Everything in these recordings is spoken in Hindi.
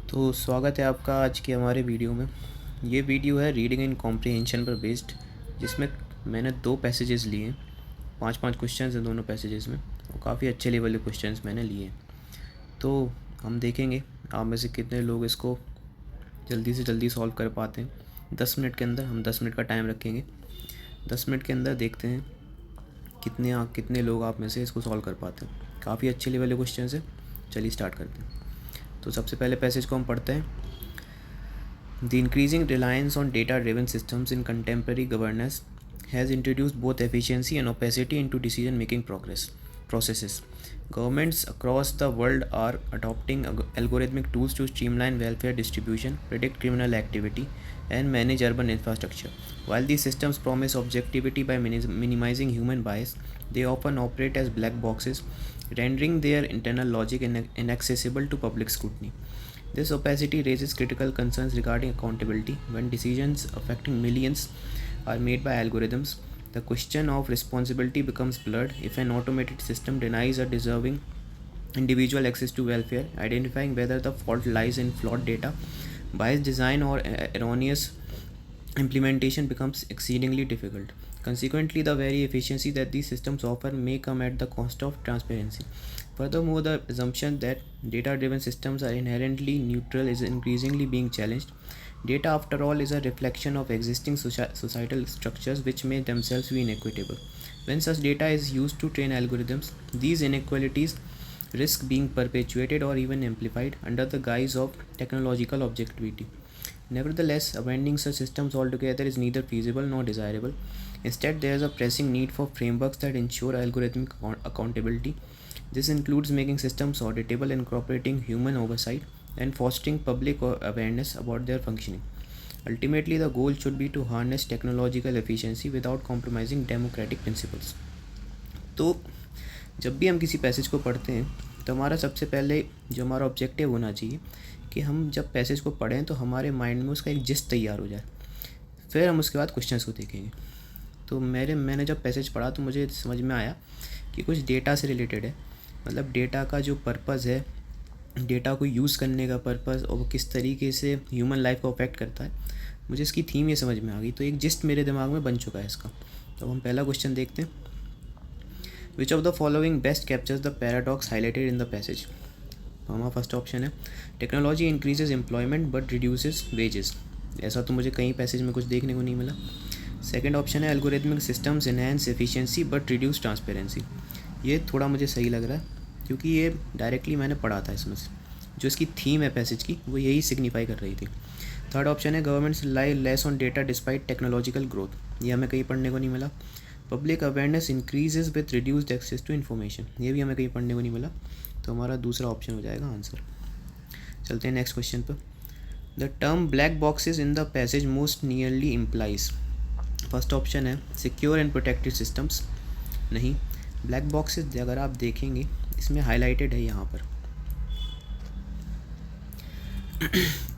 तो स्वागत है आपका आज के हमारे वीडियो में। ये वीडियो है रीडिंग एंड कॉम्प्रिहेंशन पर बेस्ड, जिसमें मैंने 2 पैसेजेस लिए हैं। 5-5 क्वेश्चंस हैं दोनों पैसेजेस में और काफ़ी अच्छे लेवल के क्वेश्चंस मैंने लिए हैं। तो हम देखेंगे आप में से कितने लोग इसको जल्दी से जल्दी सॉल्व कर पाते हैं। 10 मिनट के अंदर हम 10 मिनट का टाइम रखेंगे। 10 मिनट के अंदर देखते हैं कितने लोग आप में से इसको सॉल्व कर पाते हैं। काफ़ी अच्छे लेवल के क्वेश्चंस हैं। चलिए स्टार्ट करते हैं। तो सबसे पहले पैसेज को हम पढ़ते हैं। The increasing reliance on data-driven systems in contemporary governance has introduced both efficiency and opacity into decision-making processes. Governments across the world are adopting algorithmic tools to streamline welfare distribution, predict criminal activity, and manage urban infrastructure. While these systems promise objectivity by minimizing human bias, they often operate as black boxes, rendering their internal logic inaccessible to public scrutiny. This opacity raises critical concerns regarding accountability. When decisions affecting millions are made by algorithms, the question of responsibility becomes blurred. If an automated system denies a deserving individual access to welfare, identifying whether the fault lies in flawed data, biased design, or erroneous implementation becomes exceedingly difficult. Consequently, the very efficiency that these systems offer may come at the cost of transparency. Furthermore, the assumption that data-driven systems are inherently neutral is increasingly being challenged. Data, after all, is a reflection of existing societal structures which may themselves be inequitable. When such data is used to train algorithms, these inequalities risk being perpetuated or even amplified under the guise of technological objectivity. Nevertheless, abandoning such systems altogether is neither feasible nor desirable. Instead, there is a pressing need for frameworks that ensure algorithmic accountability. This includes making systems auditable, incorporating human oversight, and fostering public awareness about their functioning. Ultimately, the goal should be to harness technological efficiency without compromising democratic principles. तो जब भी हम किसी पैसेज को पढ़ते हैं तो हमारा सबसे पहले जो हमारा ऑब्जेक्टिव होना चाहिए कि हम जब पैसेज को पढ़ें तो हमारे माइंड में उसका एक जिस्ट तैयार हो जाए, फिर हम उसके बाद क्वेश्चंस को देखेंगे। तो मैंने जब पैसेज पढ़ा तो मुझे समझ में आया कि कुछ डेटा से रिलेटेड है, मतलब डेटा का जो पर्पज़ है, डेटा को यूज़ करने का पर्पज़ और वो किस तरीके से ह्यूमन लाइफ को अफेक्ट करता है, मुझे इसकी थीम ये समझ में आ गई। तो एक जिस्ट मेरे दिमाग में बन चुका है इसका। तो हम पहला क्वेश्चन देखते हैं। Which of the following best captures the paradox highlighted in the passage. हमारा फर्स्ट ऑप्शन है technology increases employment but reduces wages. ऐसा तो मुझे कहीं पैसेज में कुछ देखने को नहीं मिला। सेकंड ऑप्शन है algorithmic systems enhance efficiency but reduce transparency. ये थोड़ा मुझे सही लग रहा है क्योंकि ये डायरेक्टली मैंने पढ़ा था। इसमें से जो इसकी थीम है पैसेज की वो यही सिग्निफाई कर रही थी। थर्ड ऑप्शन है governments rely less on data despite technological growth. ये हमें कहीं पढ़ने को नहीं मिला। Public awareness increases with reduced access to information. ये भी हमें कहीं पढ़ने को नहीं मिला। तो हमारा दूसरा ऑप्शन हो जाएगा आंसर। चलते हैं नेक्स्ट क्वेश्चन पर। The term black boxes in the passage most nearly implies. First option है सिक्योर एंड प्रोटेक्टेड सिस्टम्स। नहीं, ब्लैक बॉक्सेज अगर आप देखेंगे इसमें हाईलाइटेड है यहाँ पर।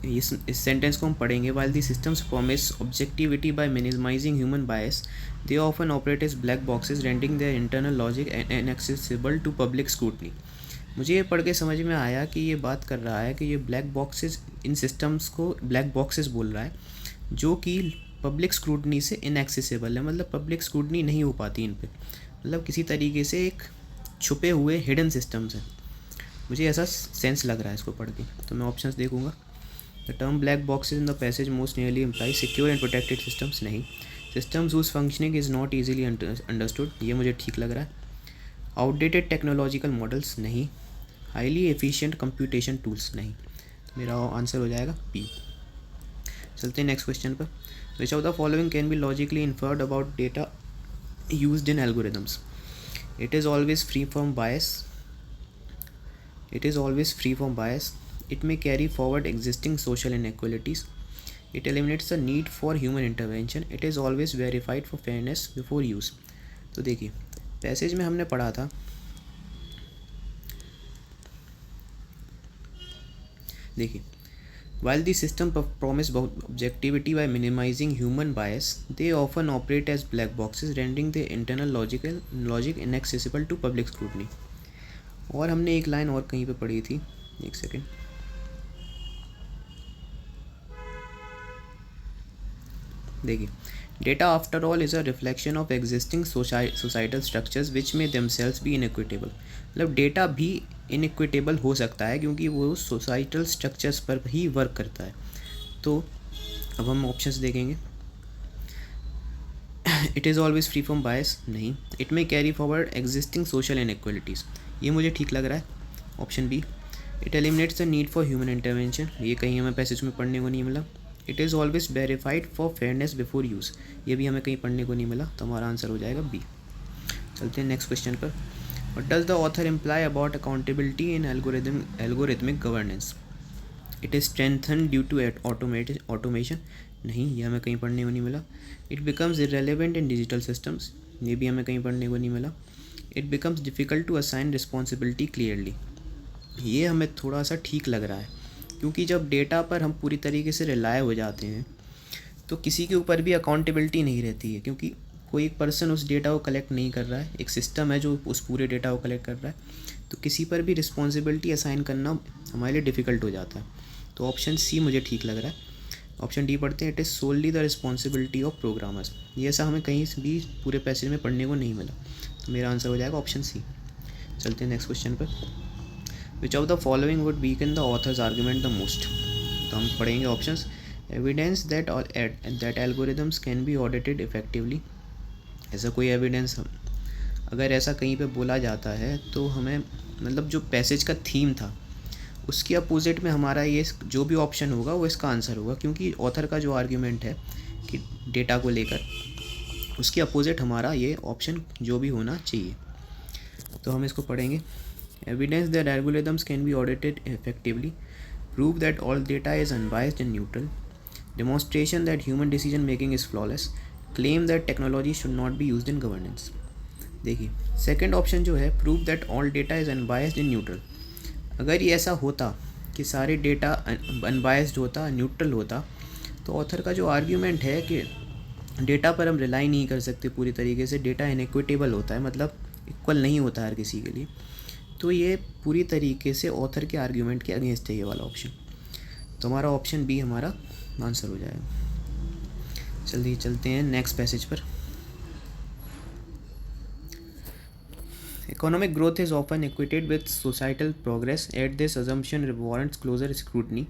इस सेंटेंस को हम पढ़ेंगे। While the systems promise objectivity by minimising human bias, they often operate as black boxes rendering their internal logic inaccessible to public scrutiny. मुझे ये पढ़ के समझ में आया कि ये बात कर रहा है कि ये ब्लैक बॉक्सेज, इन सिस्टम्स को ब्लैक बॉक्सेज बोल रहा है जो कि पब्लिक स्क्रूटनी से इनएक्सेसिबल है, मतलब पब्लिक स्क्रूटनी नहीं हो पाती इन पे, मतलब किसी तरीके से एक छुपे हुए हिडन सिस्टम्स हैं। मुझे ऐसा सेंस लग रहा है इसको पढ़ के। तो मैं ऑप्शंस देखूंगा। The term black boxes in the passage most nearly imply secure and protected systems. नहीं, systems whose functioning is not easily understood. ये मुझे ठीक लग रहा है। Outdated technological models. नहीं। Highly efficient computation tools. नहीं। तो मेरा आंसर हो जाएगा बी। चलते हैं नेक्स्ट क्वेश्चन पर। विच of the following can be logically inferred about data used in algorithms. It is always free from bias. It is always free from bias. It may carry forward existing social inequalities. It eliminates the need for human intervention. It is always verified for fairness before use. तो देखिए पैसेज में हमने पढ़ा था, देखिए while the system promise objectivity by minimizing human bias, they often operate as black boxes, rendering their internal logic inaccessible to public scrutiny. और हमने एक लाइन और कहीं पे पढ़ी थी, एक सेकेंड। देखिए, data after all is a reflection of existing societal structures which में देमसेल्व्स भी इनइक्विटेबल। मतलब डेटा भी इनइक्विटेबल हो सकता है क्योंकि वो सोसाइटल स्ट्रक्चर्स पर ही वर्क करता है। तो अब हम ऑप्शंस देखेंगे। It is always free from bias, नहीं। It may carry forward existing social inequalities, ये मुझे ठीक लग रहा है, option B. It eliminates the need for human intervention, ये कहीं हमें पैसेज में पढ़ने को नहीं मिला। It is always verified for fairness before use, ये भी हमें कहीं पढ़ने को नहीं मिला, तो हमारा आंसर हो जाएगा बी। चलते हैं नेक्स्ट क्वेश्चन पर। What does the author imply about accountability in algorithmic governance? It is strengthen due to automation, नहीं, ये हमें कहीं पढ़ने को नहीं मिला। It becomes irrelevant in digital systems, ये भी हमें कहीं पढ़ने को नहीं मिला। It becomes difficult to assign responsibility clearly, ये हमें थोड़ा सा ठीक लग रहा है, क्योंकि जब डेटा पर हम पूरी तरीके से रिलाय हो जाते हैं तो किसी के ऊपर भी अकाउंटेबिलिटी नहीं रहती है, क्योंकि कोई एक पर्सन उस डेटा को कलेक्ट नहीं कर रहा है, एक सिस्टम है जो उस पूरे डेटा को कलेक्ट कर रहा है, तो किसी पर भी रिस्पॉन्सिबिलिटी असाइन करना हमारे लिए डिफ़िकल्ट हो जाता है। तो ऑप्शन सी मुझे ठीक लग रहा है। ऑप्शन डी पढ़ते हैं। It is solely the responsibility of programmers, ये ऐसा हमें कहीं भी पूरे पैसेज में पढ़ने को नहीं मिला, तो मेरा आंसर हो जाएगा ऑप्शन सी। चलते हैं नेक्स्ट क्वेश्चन पर। विच of the following would weaken the author's argument the most? तो हम पढ़ेंगे options. Evidence that algorithms can be audited effectively, ऐसा कोई एविडेंस अगर ऐसा कहीं पे बोला जाता है तो हमें, मतलब जो पैसेज का थीम था उसकी अपोजिट में हमारा ये जो भी ऑप्शन होगा वो इसका आंसर होगा, क्योंकि ऑथर का जो आर्ग्यूमेंट है कि डेटा को लेकर, उसकी अपोजिट हमारा ये ऑप्शन जो भी होना चाहिए। तो हम इसको पढ़ेंगे। Evidence that algorithms can be audited effectively, prove that all data is unbiased and neutral, demonstration that human decision making is flawless, claim that technology should not be used in governance. देखिए, सेकंड ऑप्शन जो है, prove that all data is unbiased and neutral, अगर ये ऐसा होता कि सारे डेटा अनबायस्ड होता, न्यूट्रल होता, तो ऑथर का जो आर्ग्यूमेंट है कि डेटा पर हम रिलाई नहीं कर सकते पूरी तरीके से, डेटा इनइक्विटेबल होता है, मतलब इक्वल नहीं होता हर किसी के लिए, तो ये पूरी तरीके से ऑथर के आर्ग्यूमेंट के अगेंस्ट है ये वाला ऑप्शन, तो हमारा ऑप्शन बी हमारा आंसर हो जाएगा। जल्दी चलते हैं नेक्स्ट पैसेज पर। Economic growth is often equated with societal progress, yet this assumption warrants closer scrutiny.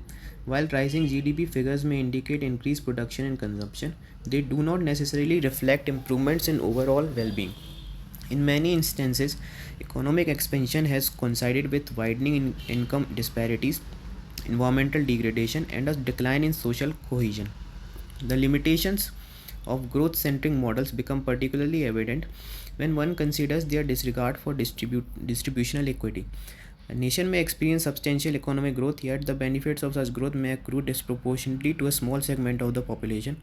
While rising GDP figures may indicate increased production and consumption, they do not necessarily reflect improvements in overall well-being. In many instances, economic expansion has coincided with widening income disparities, environmental degradation, and a decline in social cohesion. The limitations of growth-centric models become particularly evident when one considers their disregard for distributional equity. A nation may experience substantial economic growth, yet the benefits of such growth may accrue disproportionately to a small segment of the population.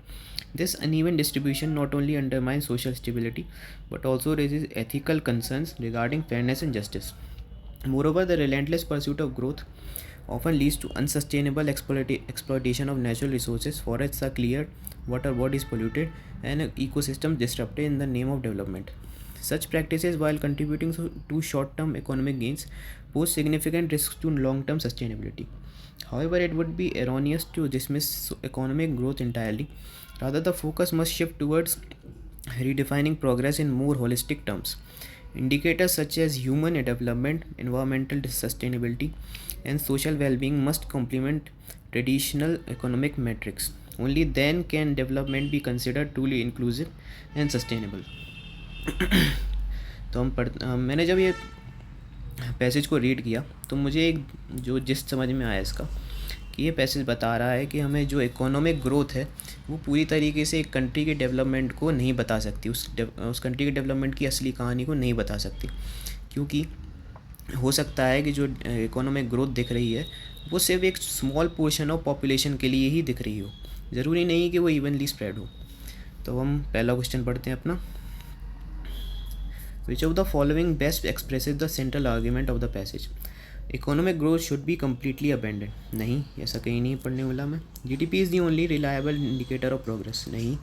This uneven distribution not only undermines social stability but also raises ethical concerns regarding fairness and justice. Moreover, the relentless pursuit of growth often leads to unsustainable exploitation of natural resources. Forests are cleared, water bodies polluted, and ecosystems disrupted in the name of development. Such practices, while contributing to short-term economic gains, pose significant risks to long-term sustainability. However, it would be erroneous to dismiss economic growth entirely. Rather, the focus must shift towards redefining progress in more holistic terms. Indicators such as human development, environmental sustainability, and social well-being must complement traditional economic metrics. Only then can development be considered truly inclusive and sustainable. तो मैंने जब ये पैसेज को रीड किया तो मुझे एक जो जिस समझ में आया इसका, कि ये पैसेज बता रहा है कि हमें जो इकोनॉमिक ग्रोथ है वो पूरी तरीके से एक कंट्री के डेवलपमेंट को नहीं बता सकती, उस कंट्री के डेवलपमेंट की असली कहानी को नहीं बता सकती, क्योंकि हो सकता है कि जो इकोनॉमिक ग्रोथ दिख रही है वो सिर्फ एक स्मॉल पोर्शन ऑफ पॉपुलेशन के लिए ही दिख रही हो, ज़रूरी नहीं कि वो इवनली स्प्रेड हो। तो हम पहला क्वेश्चन पढ़ते हैं अपना। Which of the following best expresses the central argument of the passage? Economic growth should be completely abandoned. नहीं, ऐसा कहीं नहीं पढ़ने वाला मैं। GDP is the only reliable indicator of progress. नहीं,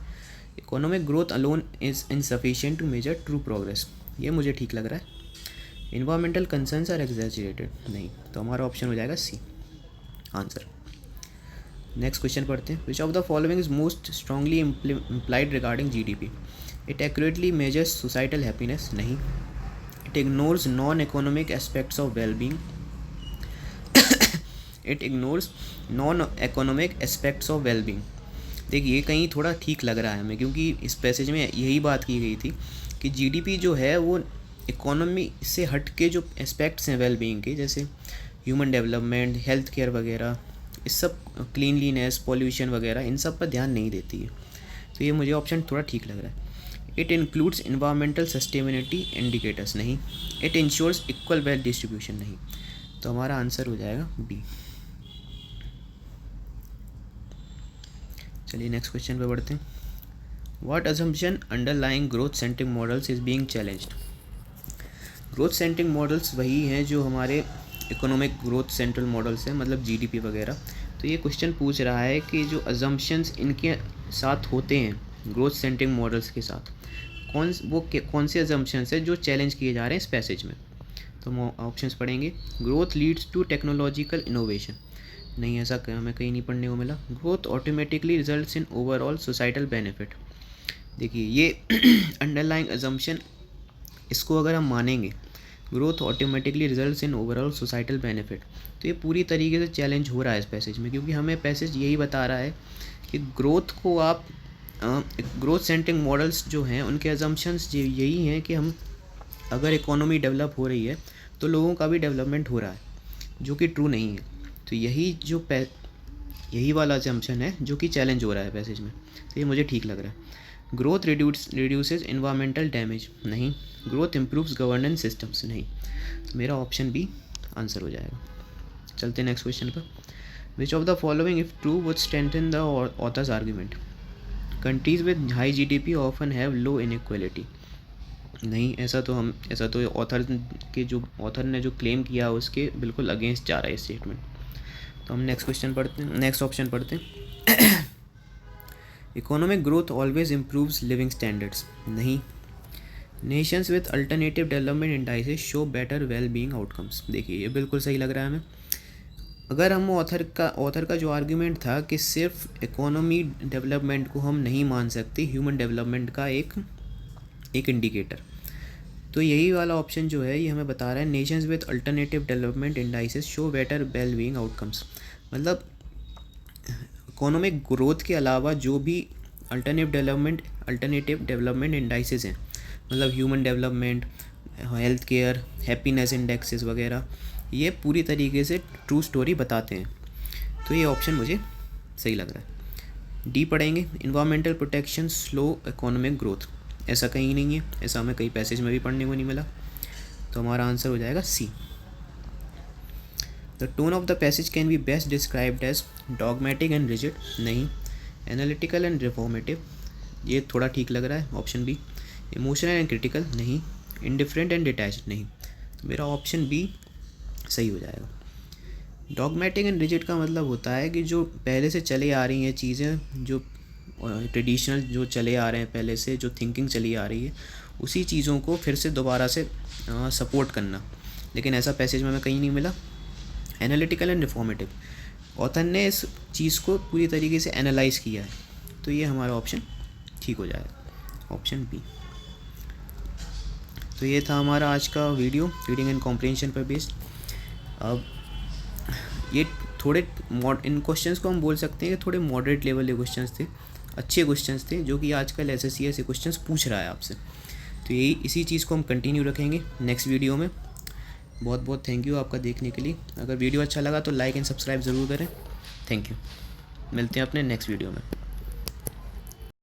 economic growth alone is insufficient to measure true progress. ये मुझे ठीक लग रहा है। Environmental concerns are exaggerated. नहीं, तो हमारा ऑप्शन हो जाएगा सी आंसर। नेक्स्ट क्वेश्चन पढ़ते हैं। Which of the following is most strongly implied regarding GDP? It accurately measures societal happiness, नहीं। It ignores non economic aspects of wellbeing, it ignores non economic aspects of wellbeing. देखिए, ये कहीं थोड़ा ठीक लग रहा है हमें, क्योंकि इस पैसेज में यही बात की गई थी कि GDP जो है वो इकोनॉमी से हट के जो एस्पेक्ट्स हैं वेलबींग के, जैसे ह्यूमन डेवलपमेंट, हेल्थ केयर वगैरह, इस सब, क्लीनलीनेस, पॉल्यूशन वगैरह, इन सब पर ध्यान नहीं देती है। तो ये मुझे ऑप्शन थोड़ा ठीक लग रहा है। It includes environmental sustainability indicators, नहीं। It ensures equal wealth distribution, नहीं। तो हमारा आंसर हो जाएगा बी। चलिए नेक्स्ट क्वेश्चन पे बढ़ते हैं। What assumption underlying growth centric models is being challenged? Growth centric models वही हैं जो हमारे इकोनॉमिक ग्रोथ सेंट्रल मॉडल्स हैं, मतलब GDP वगैरह। तो ये क्वेश्चन पूछ रहा है कि जो अजम्पशंस इनके साथ होते हैं ग्रोथ सेंट्रिक मॉडल्स के साथ, कौन से अजम्पशंस है जो चैलेंज किए जा रहे हैं इस पैसेज में। तो हम ऑप्शंस पढ़ेंगे। Growth leads to technological innovation, नहीं, ऐसा हमें कहीं नहीं पढ़ने को मिला। Growth automatically results in overall societal benefit. देखिए, ये अंडरलाइंग अजम्पशन, इसको अगर हम मानेंगे, growth automatically results in overall societal benefit, तो ये पूरी तरीके से चैलेंज हो रहा है इस पैसेज में, क्योंकि हमें पैसेज यही बता रहा है कि ग्रोथ को आप ग्रोथ सेंट्रिक मॉडल्स जो हैं उनके अजम्पशंस यही हैं कि हम अगर इकोनॉमी डेवलप हो रही है तो लोगों का भी डेवलपमेंट हो रहा है, जो कि ट्रू नहीं है। तो यही वाला अजम्पशन है जो कि चैलेंज हो रहा है पैसेज में। तो ये मुझे ठीक लग रहा है। ग्रोथ रिड्यूसेस इन्वायरमेंटल डैमेज, नहीं। ग्रोथ इम्प्रूव्स गवर्नेंस सिस्टम्स, नहीं। तो मेरा ऑप्शन बी आंसर हो जाएगा। चलते हैं नेक्स्ट क्वेश्चन पर। विच of the following if true would strengthen the author's argument? Countries with high GDP often have low inequality, नहीं। ऐसा तो ऑथर ने जो क्लेम किया उसके बिल्कुल अगेंस्ट जा रहा है स्टेटमेंट। तो हम नेक्स्ट ऑप्शन पढ़ते हैं। Economic growth always improves living standards, नहीं। Nations with alternative development indices show better well being outcomes. देखिए, ये बिल्कुल सही लग रहा है हमें। अगर हम ऑथर का जो आर्ग्यूमेंट था कि सिर्फ इकोनॉमी डेवलपमेंट को हम नहीं मान सकते ह्यूमन डेवलपमेंट का एक इंडिकेटर, तो यही वाला ऑप्शन जो है ये हमें बता रहा है Nations with alternative development indices show better well being outcomes. मतलब इकोनॉमिक ग्रोथ के अलावा जो भी अल्टरनेटिव डेवलपमेंट इंडाइसेस हैं, मतलब human development, health care, happiness indexes वगैरह, ये पूरी तरीके से ट्रू स्टोरी बताते हैं। तो ये ऑप्शन मुझे सही लग रहा है। डी पढ़ेंगे। Environmental protection slow economic growth, ऐसा कहीं नहीं है, ऐसा हमें कई पैसेज में भी पढ़ने को नहीं मिला। तो हमारा आंसर हो जाएगा C. The tone of the passage can be best described as dogmatic and rigid, नहीं। एनालिटिकल एंड रिफॉर्मेटिव, ये थोड़ा ठीक लग रहा है, option B. Emotional and critical, नहीं। इंडिफरेंट एंड डिटैच्ड, नहीं। तो मेरा ऑप्शन बी सही हो जाएगा। डॉगमेटिक एंड रिजिड का मतलब होता है कि जो पहले से चले आ रही हैं चीज़ें, जो ट्रेडिशनल जो चले आ रहे हैं पहले से, जो थिंकिंग चली आ रही है, उसी चीज़ों को फिर से दोबारा से सपोर्ट करना, लेकिन ऐसा पैसेज में हमें कहीं नहीं मिला। एनालिटिकल एंड रिफॉर्मेटिव, ऑथर ने इस चीज़ को पूरी तरीके से एनालाइज किया है, तो ये हमारा ऑप्शन ठीक हो जाएगा, ऑप्शन बी। तो ये था हमारा आज का वीडियो रीडिंग एंड कॉम्प्रिहेंशन पर बेस्ड। अब ये थोड़े इन क्वेश्चंस को हम बोल सकते हैं कि थोड़े मॉडरेट लेवल के क्वेश्चंस थे, अच्छे क्वेश्चंस थे, जो कि आजकल SSC ऐसे क्वेश्चंस पूछ रहा है आपसे। तो यही इसी चीज़ को हम कंटिन्यू रखेंगे नेक्स्ट वीडियो में। बहुत बहुत थैंक यू आपका देखने के लिए। अगर वीडियो अच्छा लगा तो लाइक एंड सब्सक्राइब ज़रूर करें। Thank you. मिलते हैं अपने नेक्स्ट वीडियो में।